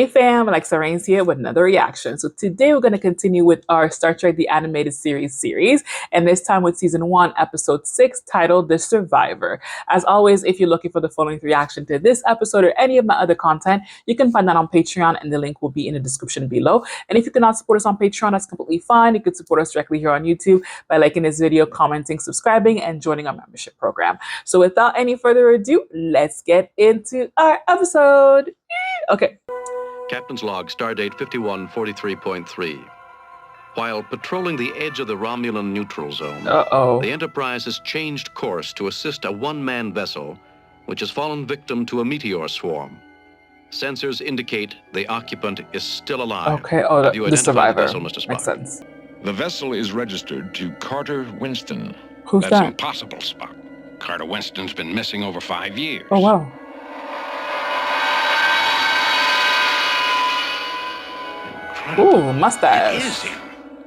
Hey fam, Alexxa Reigns here with another reaction. So today we're going to continue with our Star Trek The Animated series, and this time with Season 1, Episode 6, titled The Survivor. As always, if you're looking for the full-length reaction to this episode or any of my other content, you can find that on Patreon, and the link will be in the description below. And if you cannot support us on Patreon, that's completely fine. You can support us directly here on YouTube by liking this video, commenting, subscribing, and joining our membership program. So without any further ado, let's get into our episode. Okay. Captain's log, stardate 5143.3. While patrolling the edge of the Romulan Neutral Zone, the Enterprise has changed course to assist a one-man vessel which has fallen victim to a meteor swarm. Sensors indicate the occupant is still alive. Okay, Have you the identified survivor. the vessel, Mr. Spock? Makes sense. The vessel is registered to Carter Winston. Who's That's that? impossible, Spock. Carter Winston's been missing over 5 years. Oh, wow. Ooh, mustache. It is him.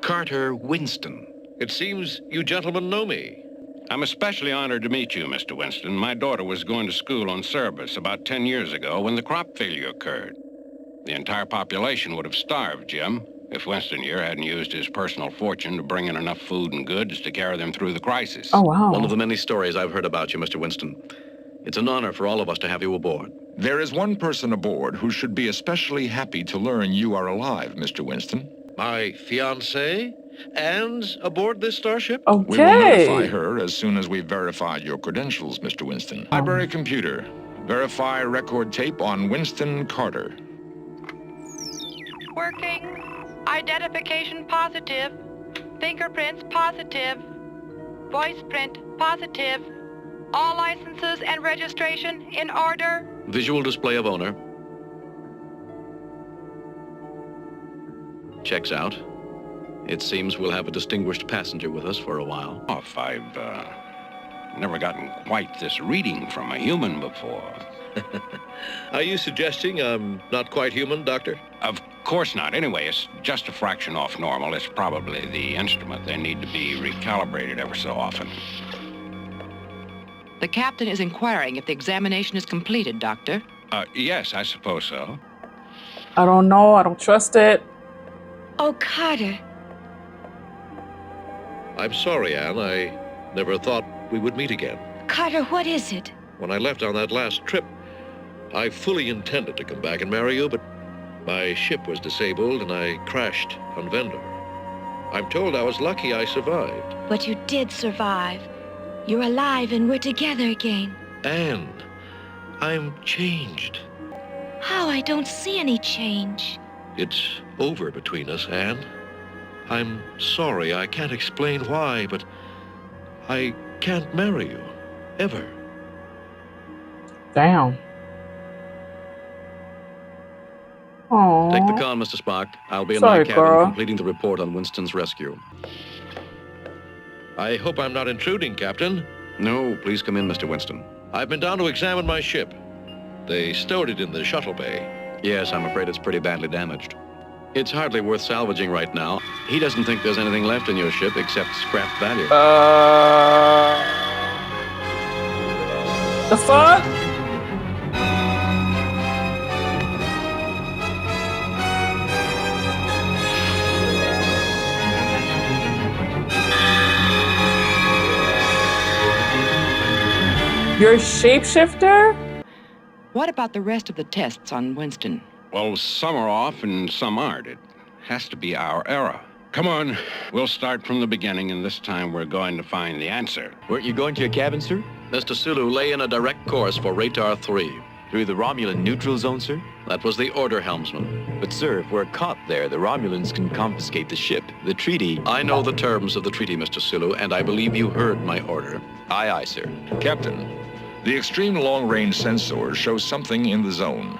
Carter Winston. It seems you gentlemen know me. I'm especially honored to meet you, Mr. Winston. My daughter was going to school on Cerberus about 10 years ago when the crop failure occurred. The entire population would have starved, Jim, if Winston here hadn't used his personal fortune to bring in enough food and goods to carry them through the crisis. Oh, wow. One of the many stories I've heard about you, Mr. Winston. It's an honor for all of us to have you aboard. There is one person aboard who should be especially happy to learn you are alive, Mr. Winston. My fiancée? And aboard this starship? Okay. We will notify her as soon as we've verified your credentials, Mr. Winston. Library computer. Verify record tape on Winston Carter. Working. Identification positive. Fingerprints positive. Voice print positive. All licenses and registration in order. Visual display of owner. Checks out. It seems we'll have a distinguished passenger with us for a while. I've never gotten quite this reading from a human before. Are you suggesting I'm not quite human, Doctor? Of course not. Anyway, it's just a fraction off normal. It's probably the instrument. They need to be recalibrated ever so often. The captain is inquiring if the examination is completed, Doctor. Yes, I suppose so. I don't know. I don't trust it. Oh, Carter. I'm sorry, Anne. I never thought we would meet again. Carter, what is it? When I left on that last trip, I fully intended to come back and marry you, but my ship was disabled and I crashed on Vendor. I'm told I was lucky I survived. But you did survive. You're alive and we're together again. Anne, I'm changed. How? I don't see any change. It's over between us, Anne. I'm sorry, I can't explain why, but I can't marry you. Ever. Damn. Aww. Take the con, Mr. Spock. I'll be in Sorry, my cabin girl. completing the report on Winston's rescue. I hope I'm not intruding, Captain. No, please come in, Mr. Winston. I've been down to examine my ship. They stowed it in the shuttle bay. Yes, I'm afraid it's pretty badly damaged. It's hardly worth salvaging right now. He doesn't think there's anything left in your ship except scrap value. The fuck? You're a shapeshifter? What about the rest of the tests on Winston? Well, some are off and some aren't. It has to be our era. Come on, we'll start from the beginning, and this time we're going to find the answer. Weren't you going to your cabin, sir? Mr. Sulu, lay in a direct course for Radar 3. Through the Romulan Neutral Zone, sir? That was the order, helmsman. But, sir, if we're caught there, the Romulans can confiscate the ship. The treaty... I know the terms of the treaty, Mr. Sulu, and I believe you heard my order. Aye, aye, sir. Captain, the extreme long-range sensors show something in the zone.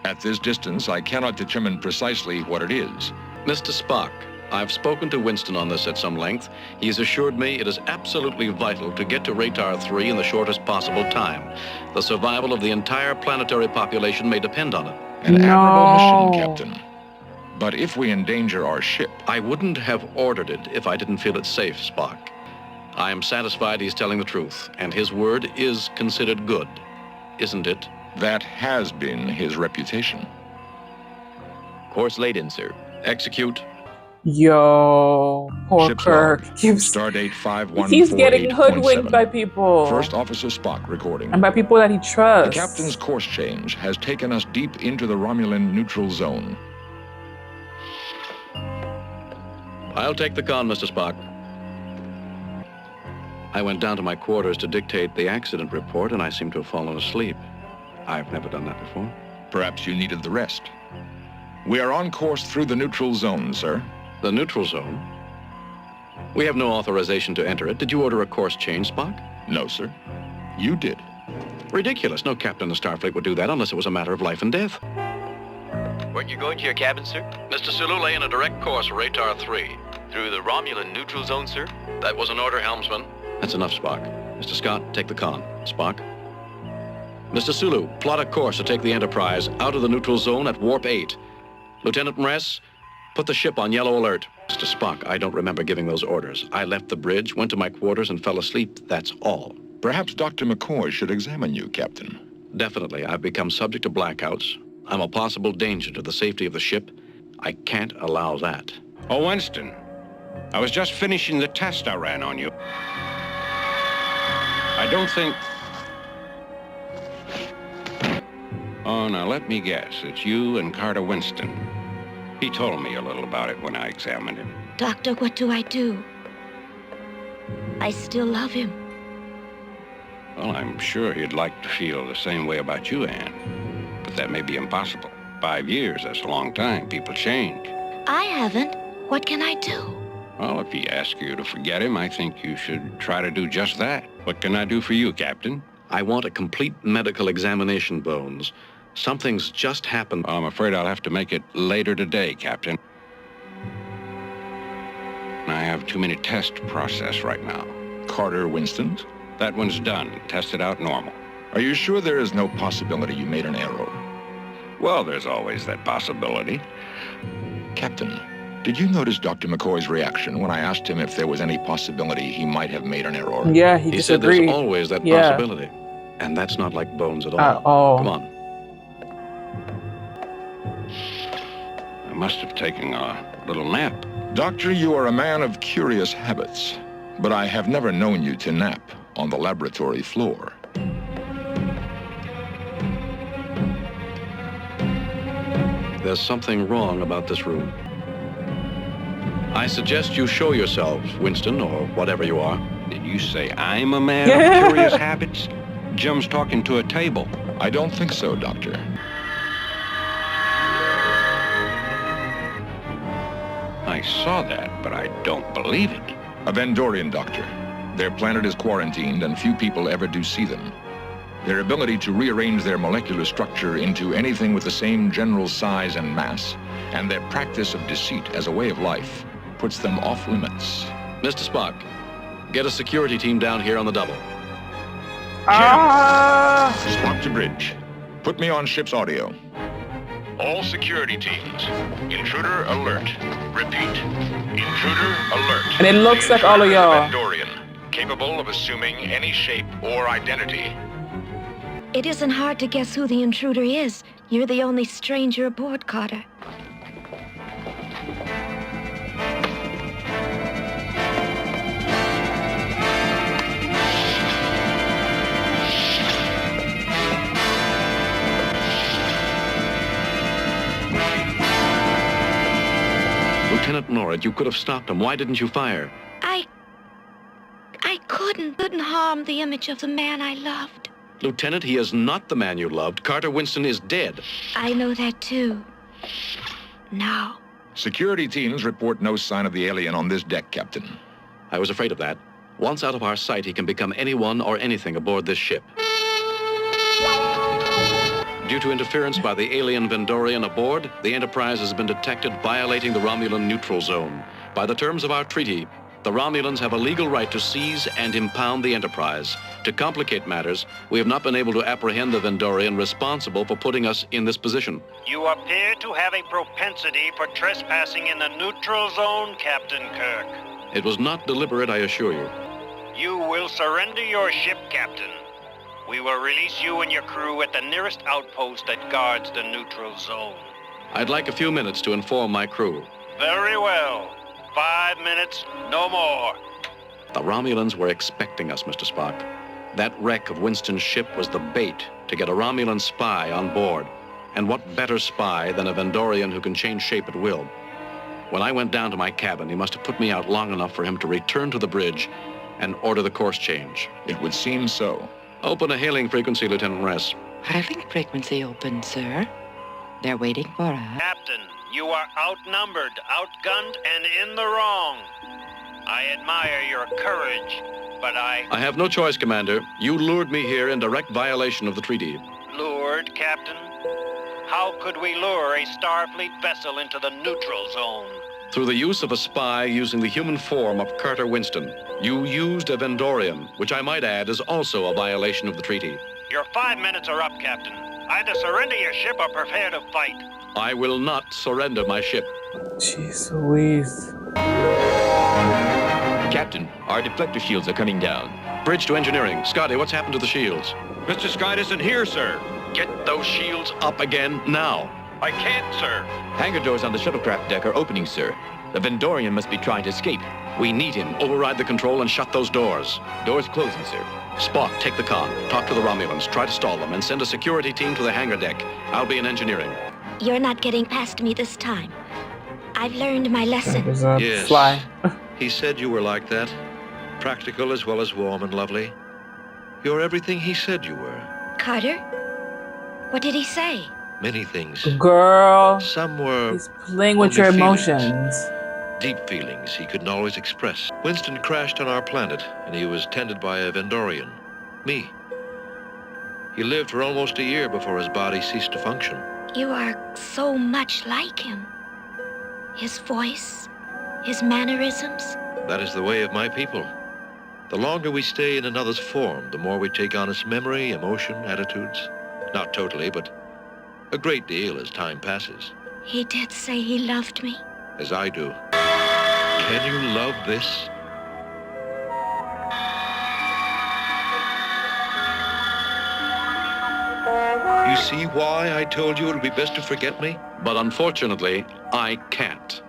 At this distance, I cannot determine precisely what it is. Mr. Spock, I've spoken to Winston on this at some length. He's assured me it is absolutely vital to get to Radar 3 in the shortest possible time. The survival of the entire planetary population may depend on it. An admirable mission, Captain. But if we endanger our ship... I wouldn't have ordered it if I didn't feel it safe, Spock. I am satisfied he's telling the truth, and his word is considered good, isn't it? That has been his reputation. Course laid in, sir. Execute. Yo, poor Ship's Kirk. log. Keeps Stardate 5148.7. he's getting hoodwinked by people. First Officer Spock recording. And by people that he trusts. The captain's course change has taken us deep into the Romulan Neutral Zone. I'll take the con, Mr. Spock. I went down to my quarters to dictate the accident report, and I seem to have fallen asleep. I've never done that before. Perhaps you needed the rest. We are on course through the neutral zone, sir. The neutral zone? We have no authorization to enter it. Did you order a course change, Spock? No, sir. You did. Ridiculous. No captain of Starfleet would do that unless it was a matter of life and death. Weren't you going to your cabin, sir? Mr. Sulu lay in a direct course for Ratar 3. Through the Romulan Neutral Zone, sir? That was an order, helmsman. That's enough, Spock. Mr. Scott, take the con. Spock? Mr. Sulu, plot a course to take the Enterprise out of the neutral zone at warp 8. Lieutenant Mress, put the ship on yellow alert. Mr. Spock, I don't remember giving those orders. I left the bridge, went to my quarters, and fell asleep. That's all. Perhaps Dr. McCoy should examine you, Captain. Definitely. I've become subject to blackouts. I'm a possible danger to the safety of the ship. I can't allow that. Oh, Winston, I was just finishing the test I ran on you. I don't think... Oh, now let me guess. It's you and Carter Winston. He told me a little about it when I examined him. Doctor, what do I do? I still love him. Well, I'm sure he'd like to feel the same way about you, Anne. But that may be impossible. 5 years, that's a long time. People change. I haven't. What can I do? Well, if he asks you to forget him, I think you should try to do just that. What can I do for you, Captain? I want a complete medical examination, Bones. Something's just happened. I'm afraid I'll have to make it later today, Captain. I have too many tests to process right now. Carter Winston's? That one's done. Tested out normal. Are you sure there is no possibility you made an error? Well, there's always that possibility. Captain, did you notice Dr. McCoy's reaction when I asked him if there was any possibility he might have made an error? Yeah, he said there's always that possibility. And that's not like Bones at all. Come on. I must have taken a little nap. Doctor, you are a man of curious habits, but I have never known you to nap on the laboratory floor. There's something wrong about this room. I suggest you show yourself, Winston, or whatever you are. Did you say I'm a man of curious habits? Jim's talking to a table. I don't think so, Doctor. I saw that, but I don't believe it. A Vendorian, Doctor. Their planet is quarantined, and few people ever do see them. Their ability to rearrange their molecular structure into anything with the same general size and mass, and their practice of deceit as a way of life, puts them off limits. Mr. Spock, get a security team down here on the double. Spock to bridge. Put me on ship's audio. All security teams, intruder alert. Repeat, intruder alert. And it looks like all of y'all. Vendorian, capable of assuming any shape or identity. It isn't hard to guess who the intruder is. You're the only stranger aboard, Carter. Lieutenant Norrid, you could have stopped him. Why didn't you fire? I couldn't harm the image of the man I loved. Lieutenant, he is not the man you loved. Carter Winston is dead. I know that too. Now. Security teams report no sign of the alien on this deck, Captain. I was afraid of that. Once out of our sight, he can become anyone or anything aboard this ship. Due to interference by the alien Vendorian aboard, the Enterprise has been detected violating the Romulan Neutral Zone. By the terms of our treaty, the Romulans have a legal right to seize and impound the Enterprise. To complicate matters, we have not been able to apprehend the Vendorian responsible for putting us in this position. You appear to have a propensity for trespassing in the neutral zone, Captain Kirk. It was not deliberate, I assure you. You will surrender your ship, Captain. We will release you and your crew at the nearest outpost that guards the neutral zone. I'd like a few minutes to inform my crew. Very well. 5 minutes, no more. The Romulans were expecting us, Mr. Spock. That wreck of Winston's ship was the bait to get a Romulan spy on board. And what better spy than a Vendorian who can change shape at will? When I went down to my cabin, he must have put me out long enough for him to return to the bridge and order the course change. It would seem so. Open a hailing frequency, Lieutenant Ress. Hailing frequency open, sir. They're waiting for us. Captain, you are outnumbered, outgunned, and in the wrong. I admire your courage, but I have no choice, Commander. You lured me here in direct violation of the treaty. Lured, Captain? How could we lure a Starfleet vessel into the neutral zone? Through the use of a spy using the human form of Carter Winston. You used a Vendorian, which I might add is also a violation of the treaty. Your 5 minutes are up, Captain. Either surrender your ship or prepare to fight. I will not surrender my ship. Jeez Louise. Captain, our deflector shields are coming down. Bridge to engineering. Scotty, what's happened to the shields? Mr. Scott isn't here, sir. Get those shields up again now. I can't, sir. Hangar doors on the shuttlecraft deck are opening, sir. The Vendorian must be trying to escape. We need him. Override the control and shut those doors. Doors closing, sir. Spock, take the con. Talk to the Romulans. Try to stall them and send a security team to the hangar deck. I'll be in engineering. You're not getting past me this time. I've learned my lesson. Yes. Fly. He said you were like that. Practical as well as warm and lovely. You're everything he said you were. Carter? What did he say? Many things. Girl. Some were... He's playing with your emotions. Deep feelings he couldn't always express. Winston crashed on our planet, and he was tended by a Vendorian. Me. He lived for almost a year before his body ceased to function. You are so much like him. His voice, his mannerisms. That is the way of my people. The longer we stay in another's form, the more we take on its memory, emotion, attitudes. Not totally, but a great deal as time passes. He did say he loved me. As I do. Can you love this? You see why I told you it would be best to forget me? But unfortunately, I can't.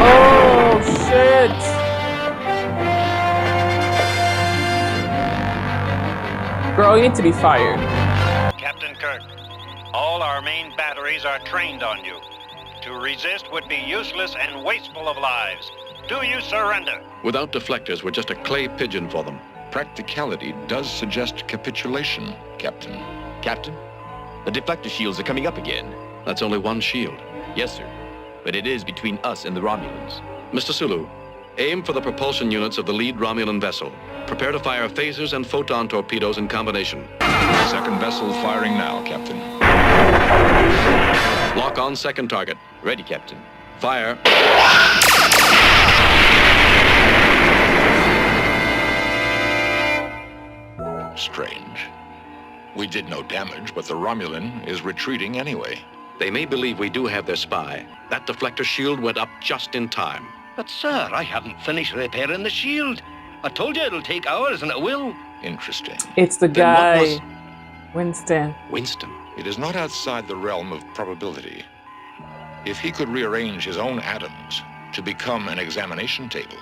Oh, shit! Girl, you need to be fired. Captain Kirk, all our main batteries are trained on you. To resist would be useless and wasteful of lives. Do you surrender? Without deflectors, we're just a clay pigeon for them. Practicality does suggest capitulation, Captain. Captain, the deflector shields are coming up again. That's only one shield. Yes, sir. But it is between us and the Romulans. Mr. Sulu, aim for the propulsion units of the lead Romulan vessel. Prepare to fire phasers and photon torpedoes in combination. Second vessel firing now, Captain. Lock on second target. Ready, Captain. Fire. Strange. We did no damage, but the Romulan is retreating anyway. They may believe we do have their spy. That deflector shield went up just in time. But, sir, I haven't finished repairing the shield. I told you it'll take hours, and it will. Interesting. It's the guy, Winston. Winston? It is not outside the realm of probability. If he could rearrange his own atoms to become an examination table,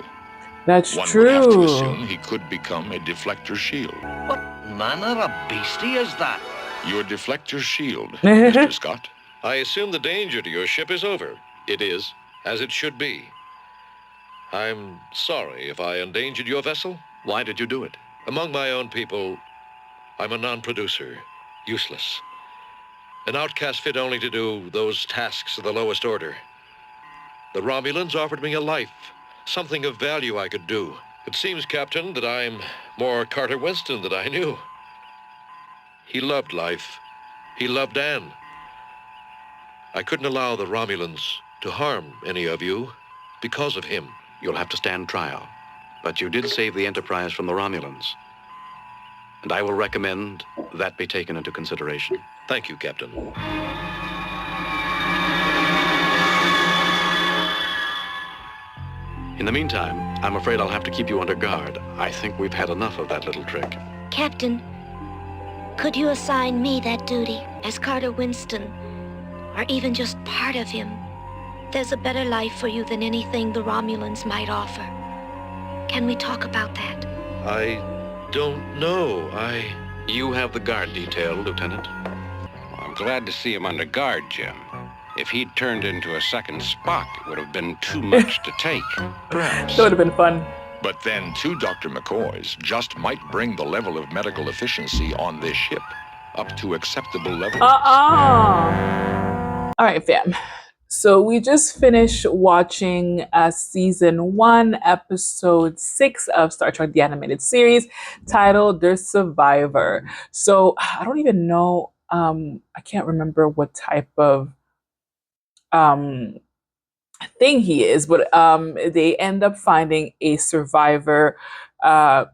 that's one true. would have to assume he could become a deflector shield. What manner of beastie is that? Your deflector shield, Mr. Scott. I assume the danger to your ship is over. It is. As it should be. I'm sorry if I endangered your vessel. Why did you do it? Among my own people, I'm a non-producer, useless. An outcast fit only to do those tasks of the lowest order. The Romulans offered me a life, something of value I could do. It seems, Captain, that I'm more Carter Winston than I knew. He loved life. He loved Anne. I couldn't allow the Romulans to harm any of you because of him. You'll have to stand trial. But you did save the Enterprise from the Romulans. And I will recommend that be taken into consideration. Thank you, Captain. In the meantime, I'm afraid I'll have to keep you under guard. I think we've had enough of that little trick. Captain, Could you assign me that duty as Carter Winston, or even just part of him? There's a better life for you than anything the Romulans might offer. Can we talk about that? I don't know. You have the guard detail, Lieutenant. I'm glad to see him under guard, Jim. If he'd turned into a second Spock, it would have been too much to take. Perhaps. That would have been fun. But then 2 Dr. McCoys just might bring the level of medical efficiency on this ship up to acceptable levels. All right, fam. So we just finished watching season 1, episode 6 of Star Trek: The Animated Series, titled "The Survivor." So I don't even know. I can't remember what type of thing he is, but they end up finding a survivor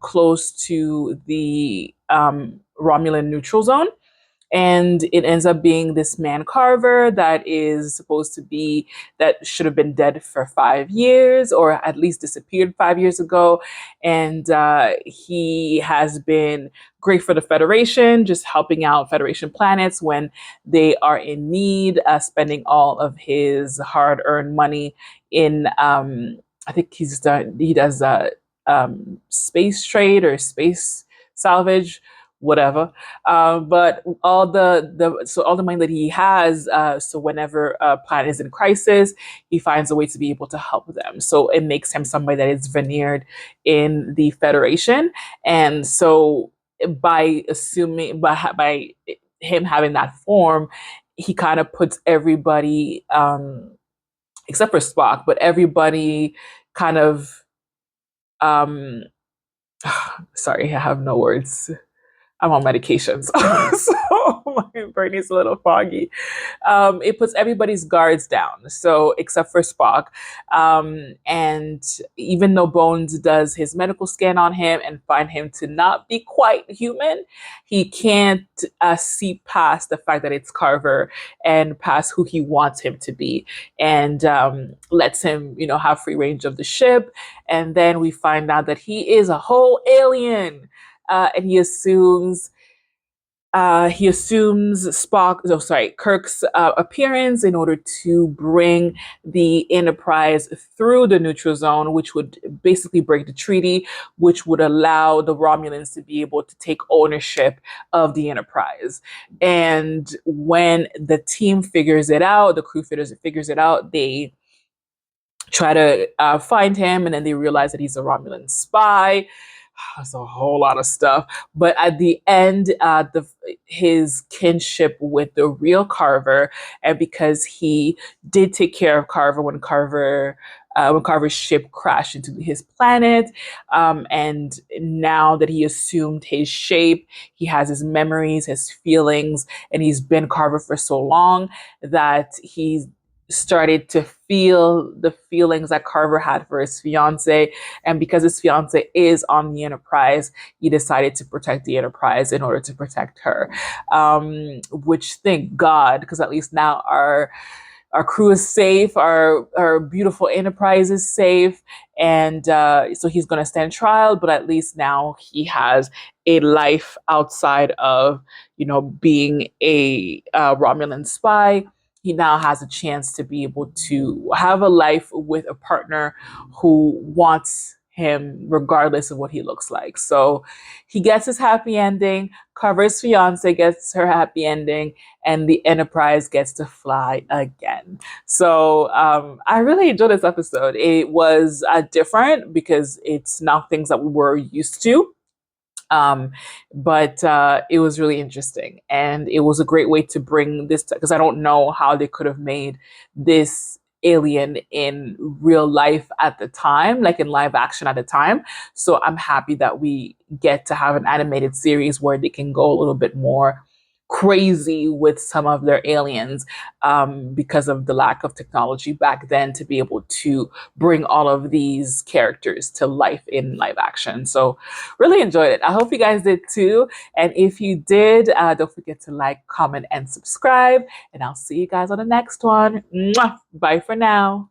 close to the Romulan Neutral Zone. And it ends up being this man Carver that is supposed to be, that should have been dead for 5 years, or at least disappeared 5 years ago. And he has been great for the Federation, just helping out Federation planets when they are in need, spending all of his hard-earned money in, I think he does space trade or space salvage, whatever. But all the money that he has, so whenever a planet is in crisis, he finds a way to be able to help them. So it makes him somebody that is veneered in the Federation. And so by him having that form, he kind of puts everybody, except for Spock, but everybody kind of, sorry, I have no words. I'm on medications, so my brain is a little foggy. It puts everybody's guards down, so except for Spock. And even though Bones does his medical scan on him and find him to not be quite human, he can't see past the fact that it's Carver and past who he wants him to be, and lets him, have free range of the ship. And then we find out that he is a whole alien. And he assumes Kirk's appearance in order to bring the Enterprise through the neutral zone, which would basically break the treaty, which would allow the Romulans to be able to take ownership of the Enterprise. And when the team figures it out, the crew figures it out, they try to find him, and then they realize that he's a Romulan spy. That's a whole lot of stuff. But at the end, his kinship with the real Carver, and because he did take care of Carver when Carver's ship crashed into his planet, and now that he assumed his shape, he has his memories, his feelings, and he's been Carver for so long that he's started to feel the feelings that Carver had for his fiance. And because his fiance is on the Enterprise, he decided to protect the Enterprise in order to protect her. Which, thank God, because at least now our crew is safe, our beautiful Enterprise is safe. And so he's going to stand trial, but at least now he has a life outside of, being a Romulan spy. He now has a chance to be able to have a life with a partner who wants him regardless of what he looks like. So he gets his happy ending, Carver's fiance gets her happy ending, and the Enterprise gets to fly again. So I really enjoyed this episode. It was different because it's not things that we were used to. But it was really interesting, and it was a great way to bring this, because I don't know how they could have made this alien in real life at the time, like in live action at the time. So I'm happy that we get to have an animated series where they can go a little bit more crazy with some of their aliens, because of the lack of technology back then to be able to bring all of these characters to life in live action. So really enjoyed it. I hope you guys did too. And if you did, don't forget to like, comment, and subscribe. And I'll see you guys on the next one. Mwah! Bye for now.